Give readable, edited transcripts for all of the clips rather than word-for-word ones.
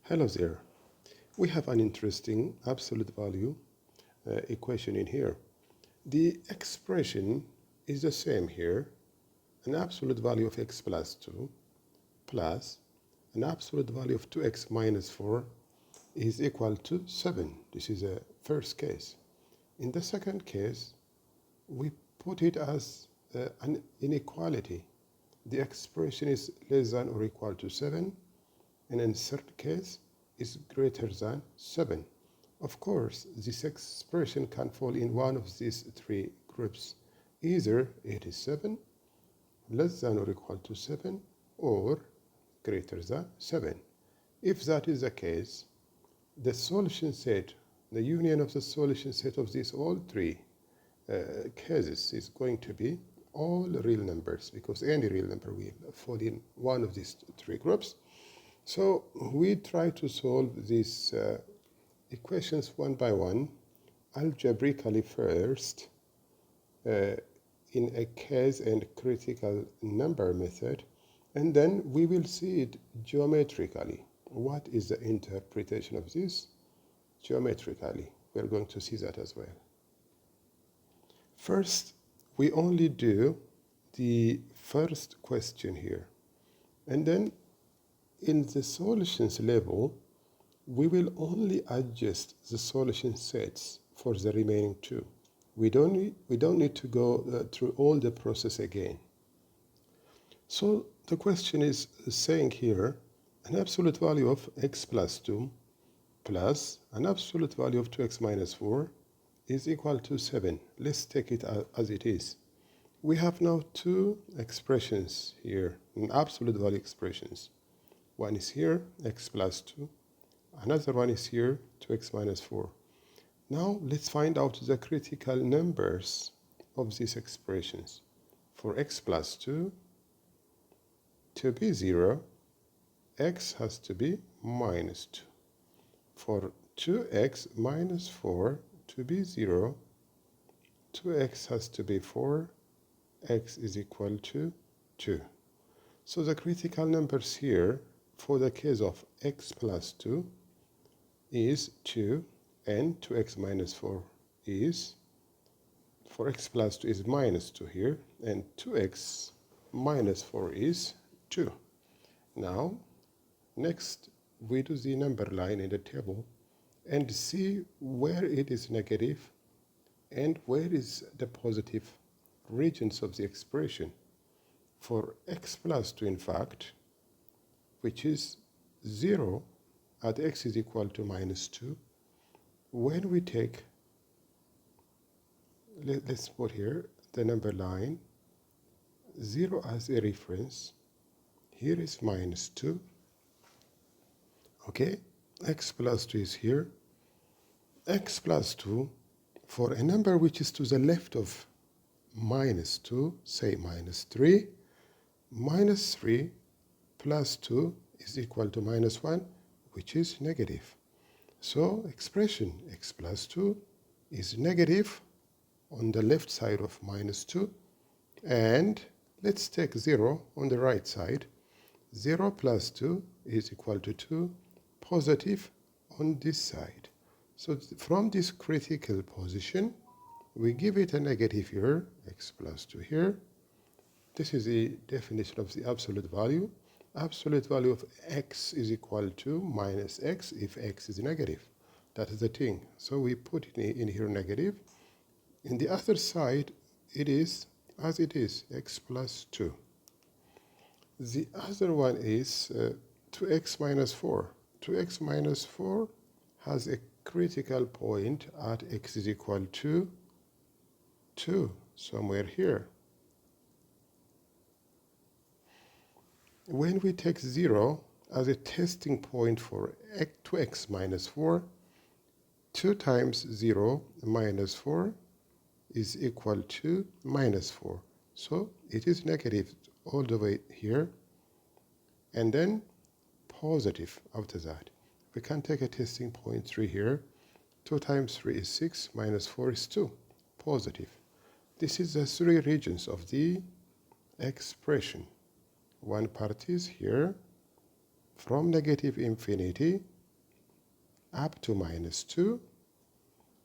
Hello there. We have an interesting absolute value equation in here. The expression is the same here. An absolute value of x plus 2 plus an absolute value of 2x minus 4 is equal to 7. This is a first case. In the second case, we put it as an inequality. The expression is less than or equal to 7, and in third case is greater than 7. Of course, this expression can fall in one of these three groups. Either it is 7, less than or equal to 7, or greater than 7. If that is the case, the solution set, the union of the solution set of these all three cases is going to be all real numbers, because any real number will fall in one of these three groups. So we try to solve these equations one by one, algebraically first, in a case and critical number method, and then we will see it geometrically. What is the interpretation of this geometrically? We're going to see that as well. First, we only do the first question here, and then in the solutions level, we will only adjust the solution sets for the remaining two. We don't need to go through all the process again. So the question is saying here, an absolute value of x plus 2 plus an absolute value of 2x minus 4 is equal to 7. Let's take it as it is. We have now two expressions here, absolute value expressions. One is here, x plus 2. Another one is here, 2x minus 4. Now let's find out the critical numbers of these expressions. For x plus 2 to be 0, x has to be minus 2. For 2x minus 4 to be 0, 2x has to be 4, x is equal to 2. So the critical numbers here for the case of x plus 2 is 2, and 2x minus 4 is, for x plus 2 is minus 2 here, and 2x minus 4 is 2. Now, next we do the number line in the table and see where it is negative and where is the positive regions of the expression. For x plus 2, in fact, which is 0 at x is equal to minus 2, when we take, let's put here the number line, 0 as a reference, here is minus 2, okay, x plus 2 is here, x plus 2, for a number which is to the left of minus 2, say minus 3, minus 3 plus 2 is equal to minus 1, which is negative. So expression x plus 2 is negative on the left side of minus 2, and let's take 0 on the right side. 0 plus 2 is equal to 2, positive on this side. So from this critical position, we give it a negative here, x plus 2 here. This is the definition of the absolute value. Absolute value of x is equal to minus x if x is negative. That is the thing. So we put it in here negative. In the other side, it is as it is, x plus 2. The other one is 2x minus 4. 2x minus 4 has a critical point at x is equal to 2, somewhere here. When we take 0 as a testing point for 2x minus 4, 2 times 0 minus 4 is equal to minus 4. So it is negative all the way here, and then positive after that. We can take a testing point 3 here. 2 times 3 is 6, minus 4 is 2, positive. This is the three regions of the expression. One part is here, from negative infinity up to -2.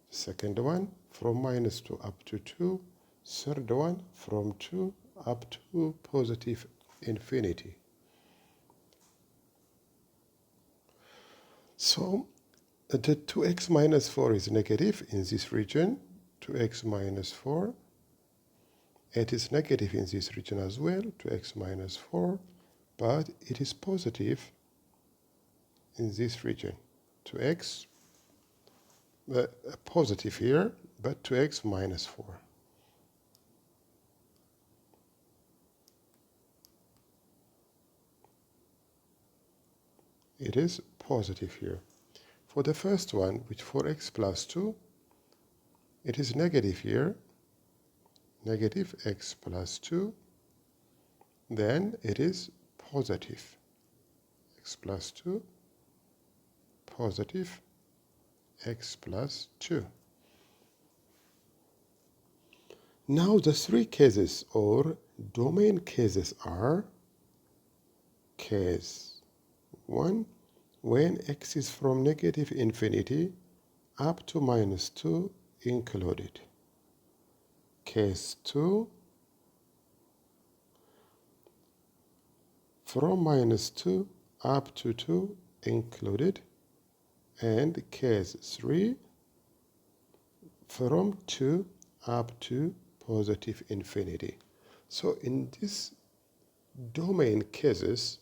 Second one from -2 up to 2. Third one from 2 up to positive infinity. So the 2x minus 4 is negative in this region. 2x minus 4. It is negative in this region as well, 2x minus 4. But it is positive in this region. 2x positive here, but 2x minus 4. It is positive here. For the first one, which 4x plus 2, it is negative here, negative x plus 2. Then it is positive x plus 2, positive x plus 2. Now the three cases or domain cases are: case 1, when x is from negative infinity up to -2 included. Case 2, from -2 up to 2 included. And case 3, from 2 up to positive infinity. So in these domain cases,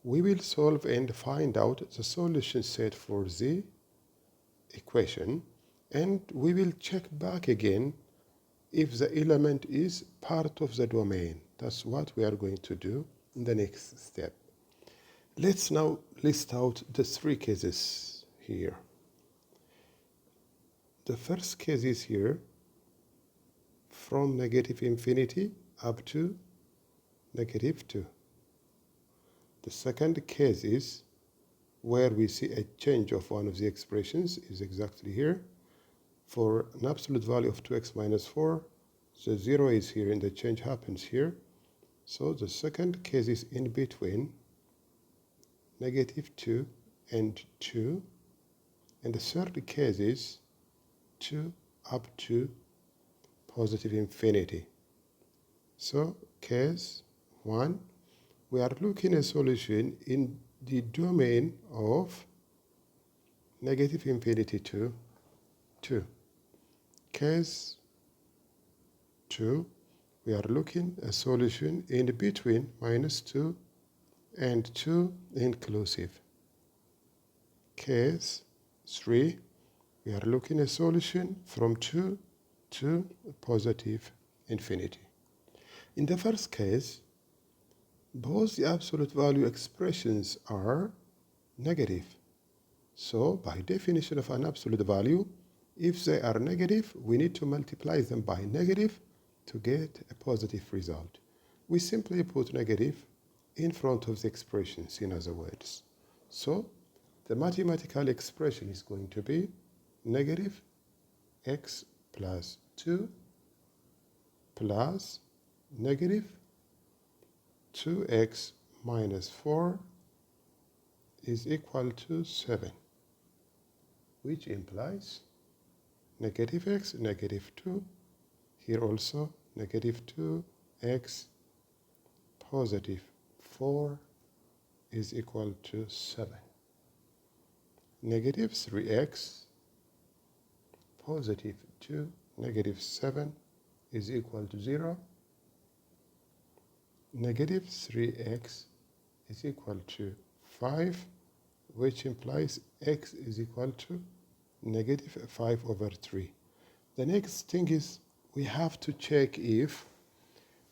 we will solve and find out the solution set for the equation, and we will check back again if the element is part of the domain. That's what we are going to do in the next step. Let's now list out the three cases here. The first case is here, from negative infinity up to -2. The second case is where we see a change of one of the expressions is exactly here. For an absolute value of 2x minus 4, the 0 is here and the change happens here. So the second case is in between -2 and 2. And the third case is 2 up to positive infinity. So case 1, we are looking at a solution in the domain of negative infinity to 2. Case 2, we are looking at a solution in between -2 and 2 inclusive. Case 3, we are looking at a solution from 2 to positive infinity. In the first case, both the absolute value expressions are negative. So by definition of an absolute value, if they are negative, we need to multiply them by negative to get a positive result. We simply put negative in front of the expressions, in other words. So the mathematical expression is going to be negative x plus 2 plus negative 2x minus 4 is equal to 7, which implies negative x, negative 2, here also negative 2x, positive 4 is equal to 7. Negative 3x, positive 2, negative 7 is equal to 0. Negative 3x is equal to 5, which implies x is equal to negative 5 over 3. The next thing is we have to check if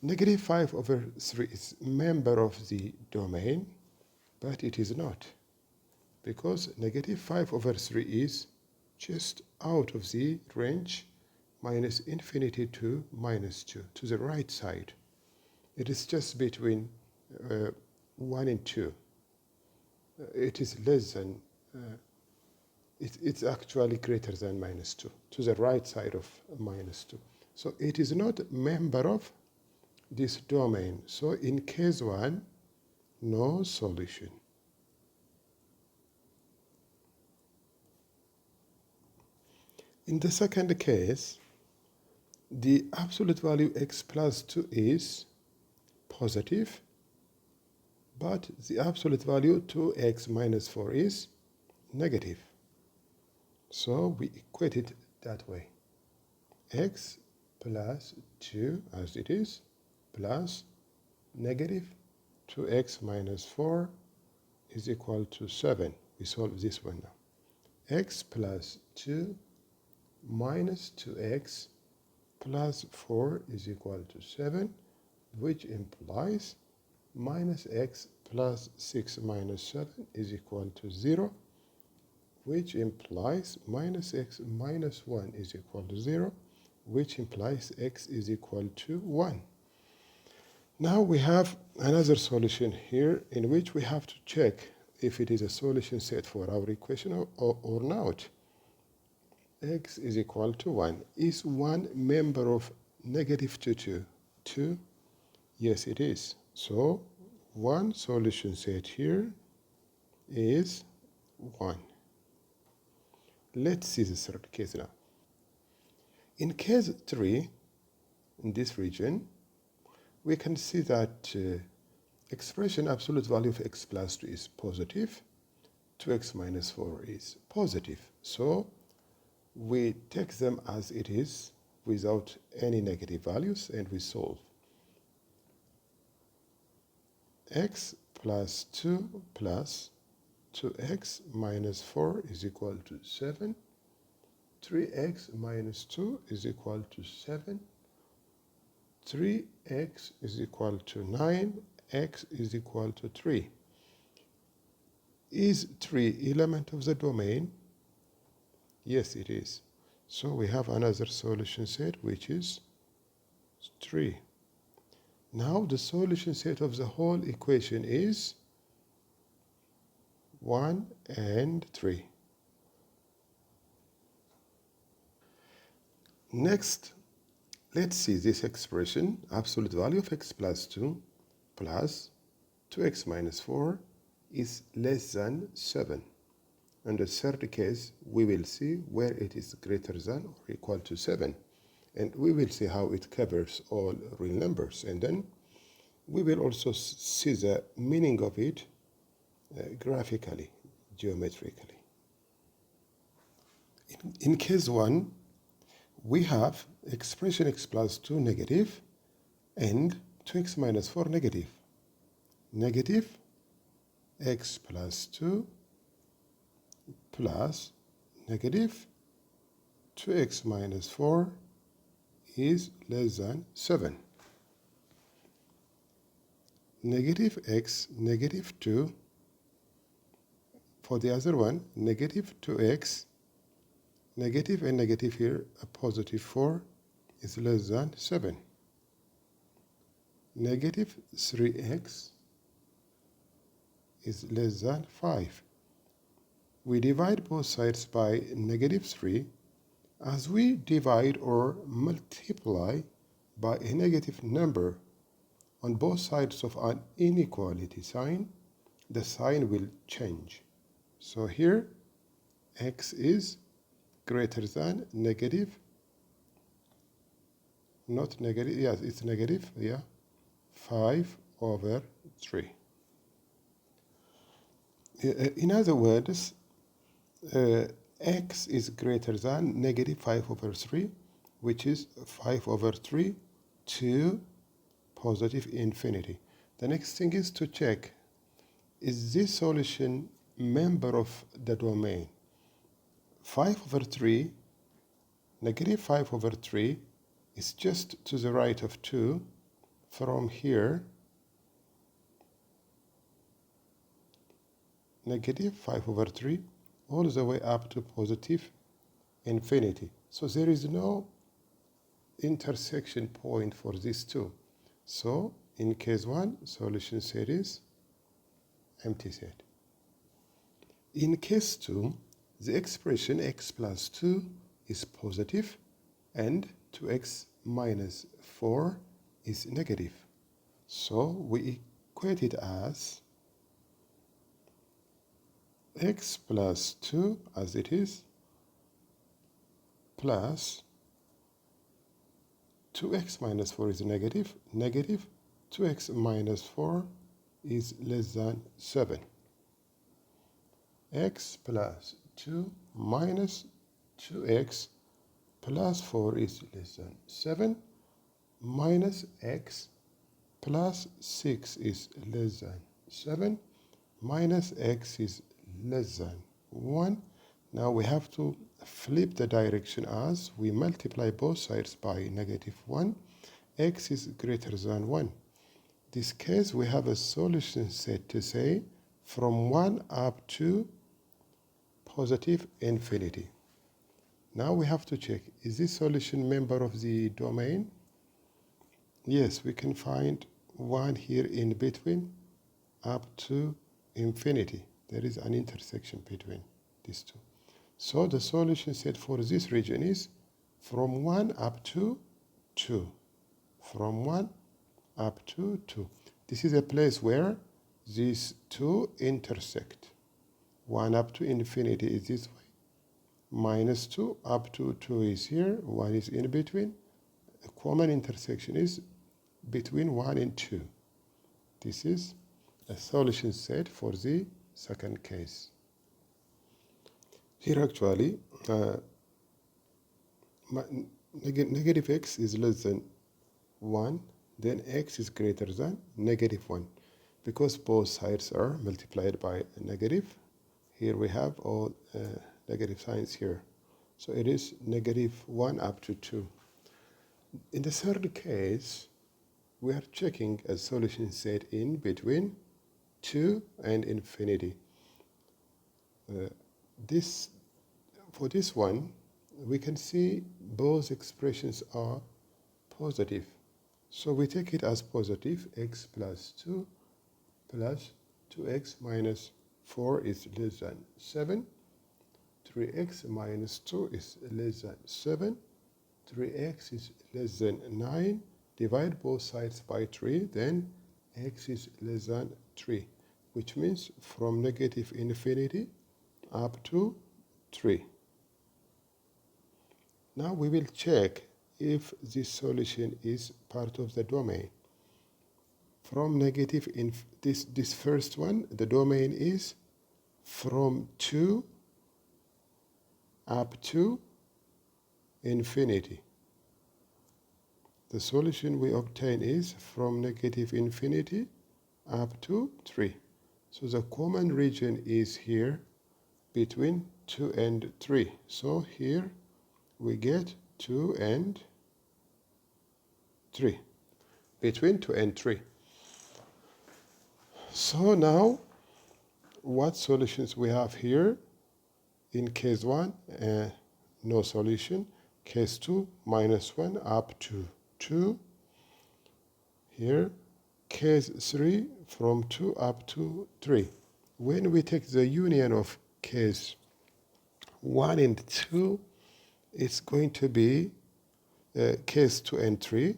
negative 5 over 3 is a member of the domain, but it is not, because negative 5 over 3 is just out of the range minus infinity to -2, to the right side. It is just between 1 and 2. It is less than, it's actually greater than -2, to the right side of -2. So it is not a member of this domain. So in case 1, no solution. In the second case, the absolute value x plus 2 is positive, but the absolute value 2x minus 4 is negative. So we equate it that way. X plus 2 as it is, plus negative 2x minus 4 is equal to 7. We solve this one now. X plus 2 minus 2x plus 4 is equal to 7, which implies minus x plus 6 minus 7 is equal to 0, which implies minus x minus 1 is equal to 0, which implies x is equal to 1. Now we have another solution here in which we have to check if it is a solution set for our equation or not. X is equal to 1. Is 1 member of negative 2? 2? Yes, it is. So one solution set here is 1. Let's see the third case now. In case 3, in this region, we can see that expression absolute value of x plus 2 is positive, 2x minus 4 is positive. So we take them as it is without any negative values and we solve. X plus 2 plus 2x minus 4 is equal to 7. 3x minus 2 is equal to 7. 3x is equal to 9. X is equal to 3. Is 3 element of the domain? Yes, it is. So we have another solution set, which is 3. Now the solution set of the whole equation is 1 and 3. Next, let's see this expression, absolute value of x plus 2 plus 2x minus 4 is less than 7. In the third case, we will see where it is greater than or equal to 7. And we will see how it covers all real numbers. And then we will also see the meaning of it graphically, geometrically. In case 1, we have expression x plus 2 negative and 2x minus 4 negative. Negative x plus 2 plus negative 2x minus 4 is less than 7. Negative x, negative 2. For the other one, negative 2x, negative and negative here, a positive 4 is less than 7. Negative 3x is less than 5. We divide both sides by negative 3. As we divide or multiply by a negative number on both sides of an inequality sign, the sign will change. So here, x is greater than negative, not negative, yes, it's negative, yeah, 5 over 3. In other words, x is greater than negative 5 over 3, which is 5 over 3 to positive infinity. The next thing is to check, is this solution member of the domain? 5 over 3, negative 5 over 3 is just to the right of 2 from here. Negative 5 over 3 all the way up to positive infinity. So there is no intersection point for these two. So in case 1, solution set is empty set. In case 2, the expression x plus 2 is positive and 2x minus 4 is negative. So we equate it as x plus 2 as it is plus 2x minus 4 is negative. Negative 2x minus 4 is less than 7. X plus 2 minus 2x plus 4 is less than 7. Minus x plus 6 is less than 7. Minus x is less than 1. Now we have to flip the direction as we multiply both sides by negative 1. X is greater than 1. In this case, we have a solution set to say from 1 up to positive infinity. Now we have to check, is this solution member of the domain? Yes, we can find 1 here in between up to infinity. There is an intersection between these two. So the solution set for this region is from 1 up to 2. From 1 up to 2. This is a place where these two intersect. 1 up to infinity is this way. Minus 2 up to 2 is here. 1 is in between. A common intersection is between 1 and 2. This is a solution set for the second case. Here actually, negative x is less than 1, then x is greater than negative 1. Because both sides are multiplied by a negative, here we have all negative signs here. So it is negative 1 up to 2. In the third case, we are checking a solution set in between 2 and infinity. For this one, we can see both expressions are positive. So we take it as positive. X plus 2 plus 2x minus 4 is less than 7. 3x minus 2 is less than 7. 3x is less than 9. Divide both sides by 3, then x is less than 3, which means from negative infinity up to 3. Now we will check if this solution is part of the domain. From negative, this first one, the domain is from 2 up to infinity. The solution we obtain is from negative infinity up to 3. So the common region is here between 2 and 3. So here we get 2 and 3. Between 2 and 3. So now, what solutions we have here? In case 1, no solution. Case 2, minus 1 up to 2. Here, case 3, from 2 up to 3. When we take the union of case 1 and 2, it's going to be, case 2 and 3,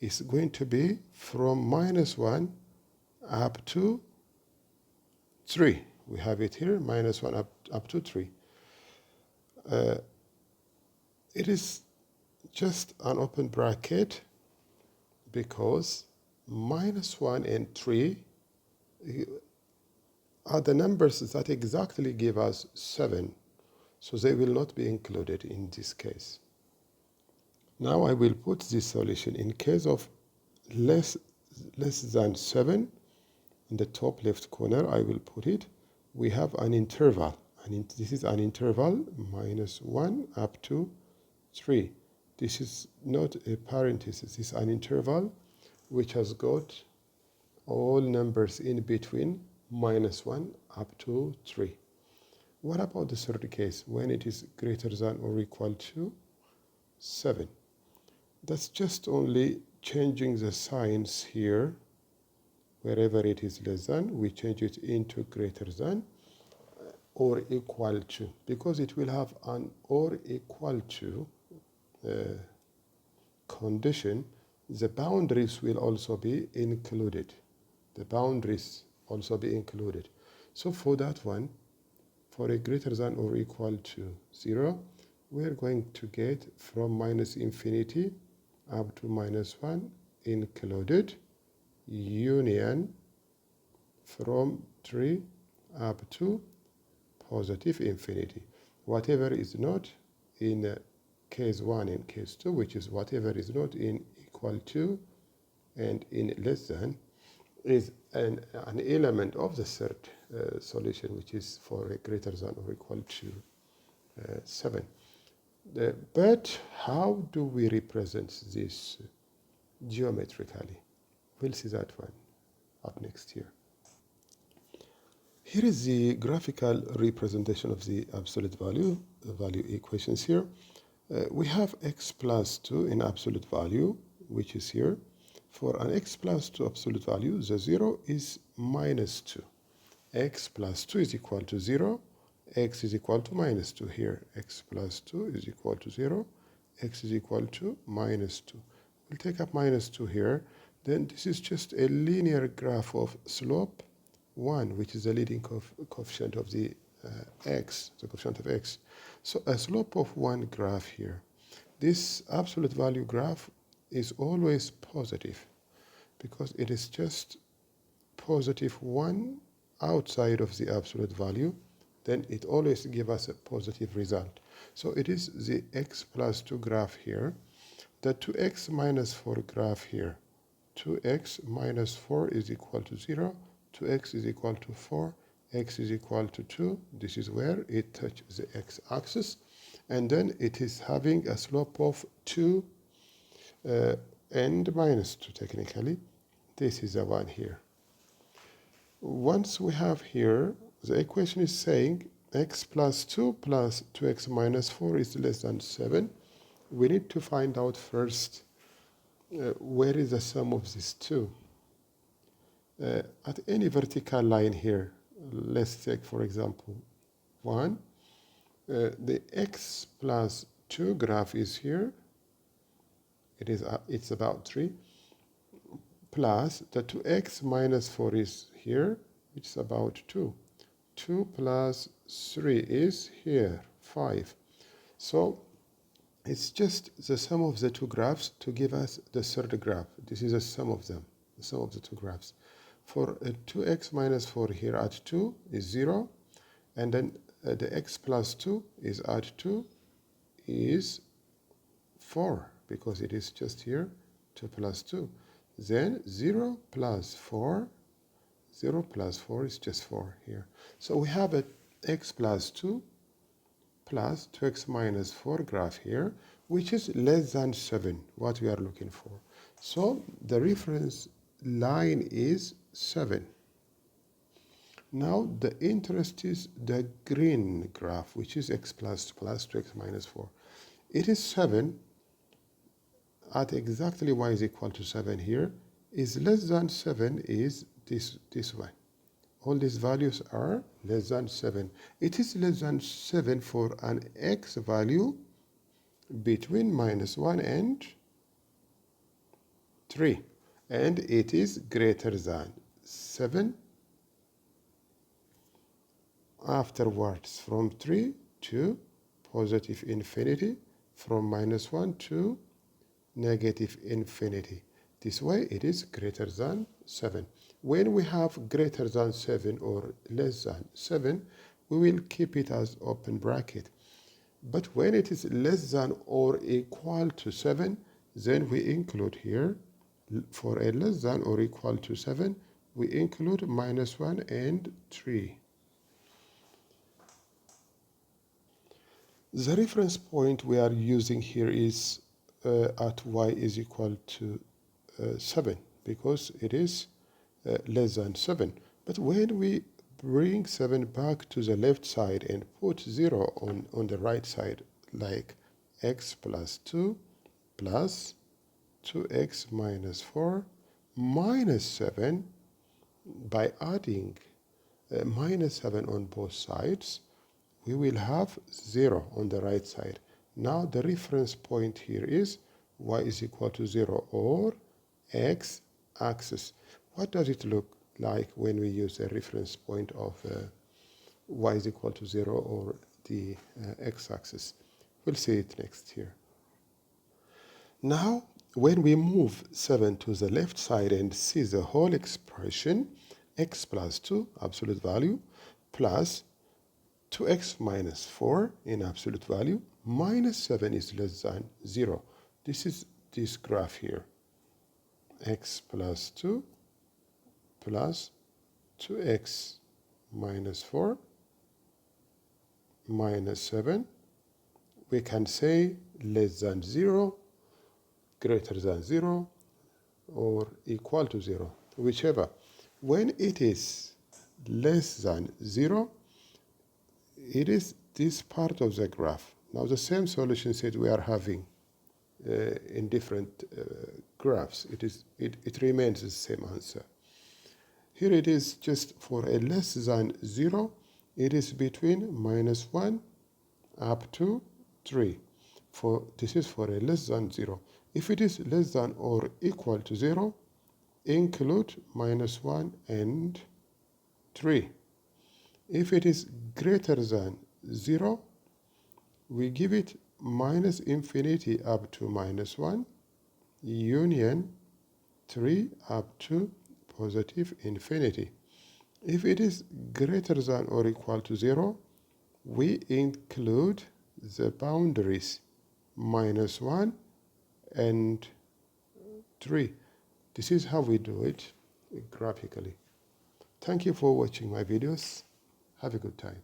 is going to be from minus 1 up to 3. We have it here, minus 1 up to 3. It is just an open bracket because minus 1 and 3 are the numbers that exactly give us 7. So they will not be included in this case. Now I will put this solution in case of less than 7. In the top left corner, I will put it. We have an interval. And this is an interval, minus 1 up to 3. This is not a parenthesis. This is an interval which has got all numbers in between minus 1 up to 3. What about the third case, when it is greater than or equal to 7? That's just only changing the signs here. Wherever it is less than, we change it into greater than or equal to, because it will have an or equal to condition. The boundaries will also be included. The boundaries also be included. So for that one, for a greater than or equal to 0, we're going to get from minus infinity up to minus 1 included, union from 3 up to positive infinity. Whatever is not in case 1 and case 2, which is whatever is not in equal to and in less than, is an element of the third solution, which is for a greater than or equal to 7. But how do we represent this geometrically? We'll see that one up next here. Here is the graphical representation of the absolute value equations here. We have x plus 2 in absolute value, which is here. For an x plus 2 absolute value, the 0 is minus 2. X plus 2 is equal to 0. X is equal to minus 2 here. X plus 2 is equal to 0. X is equal to minus 2. We'll take up minus 2 here. Then this is just a linear graph of slope 1, which is the leading coefficient of the x, the coefficient of x. So a slope of 1 graph here. This absolute value graph is always positive because it is just positive 1 outside of the absolute value. Then it always gives us a positive result. So it is the x plus 2 graph here, the 2x minus 4 graph here. 2x minus 4 is equal to 0. 2x is equal to 4, x is equal to 2. This is where it touches the x-axis. And then it is having a slope of 2 and minus 2 technically. This is the one here. Once we have here, the equation is saying x plus 2 plus 2x minus 4 is less than 7. We need to find out first where is the sum of these two. At any vertical line here, let's take for example 1, the x plus 2 graph is here, it's about 3, plus the 2x minus 4 is here, which is about 2. 2 plus 3 is here, 5. So it's just the sum of the two graphs to give us the third graph. This is the sum of them, the sum of the two graphs. For 2x minus 4 here at 2 is 0, and then the x plus 2 is at 2 is 4, because it is just here 2 plus 2. Then 0 plus 4, 0 plus 4 is just 4 here. So we have a x plus 2 plus 2x minus 4 graph here, which is less than 7, what we are looking for. So the reference line is 7. Now the interest is the green graph, which is x plus 2 plus 2x minus 4. It is 7 at exactly y is equal to 7 here. Is less than 7 is this one. All these values are less than 7. It is less than 7 for an x value between minus 1 and 3. And it is greater than 7 afterwards from 3 to positive infinity, from minus 1 to negative infinity. This way it is greater than 7. When we have greater than 7 or less than 7, we will keep it as open bracket. But when it is less than or equal to 7, then we include here, for a less than or equal to 7, we include minus 1 and 3. The reference point we are using here is at y is equal to 7, because it is less than 7. But when we bring 7 back to the left side and put 0 on the right side, like x plus 2 plus 2x minus 4 minus 7, by adding minus 7 on both sides, we will have 0 on the right side. Now the reference point here is y is equal to 0 or x-axis. What does it look like when we use a reference point of y is equal to 0 or the x-axis? We'll see it next here. Now, when we move 7 to the left side and see the whole expression, x plus 2, absolute value, plus 2x minus 4 in absolute value, minus 7 is less than 0. This is this graph here. X plus 2 plus 2x minus 4 minus 7. We can say less than 0, greater than 0, or equal to 0, whichever. When it is less than 0, it is this part of the graph. Now the same solution set we are having in different graphs. It remains the same answer. Here it is just for a less than 0, it is between minus 1 up to 3. This is for a less than 0. If it is less than or equal to 0, include minus 1 and 3. If it is greater than 0, we give it minus infinity up to minus 1, union 3 up to positive infinity. If it is greater than or equal to 0, we include the boundaries minus 1 and 3. This is how we do it graphically. Thank you for watching my videos. Have a good time.